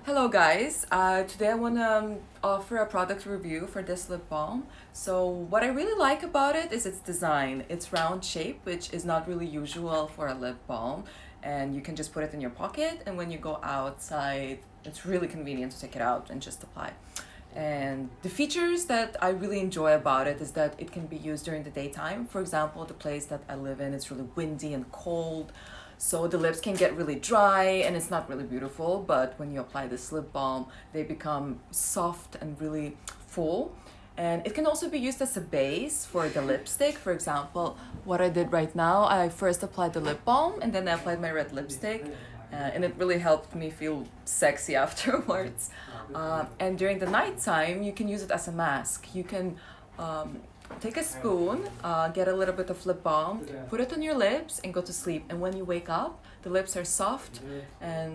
Hello guys, today I want to offer a product review for this lip balm. So what I really like about it is its design. It's round shape, which is not really usual for a lip balm, and you can just put it in your pocket, and when you go outside it's really convenient to take it out and just apply. And the features that I really enjoy about it is that it can be used during the daytime. For example, the place that I live in, it's really windy and cold, so the lips can get really dry and it's not really beautiful, but when you apply this lip balm, they become soft and really full. And it can also be used as a base for the lipstick. For example, what I did right now, I first applied the lip balm and then I applied my red lipstick. And it really helped me feel sexy afterwards. And during the nighttime, you can use it as a mask. You can take a spoon, get a little bit of lip balm, put it on your lips and go to sleep. And when you wake up, the lips are soft and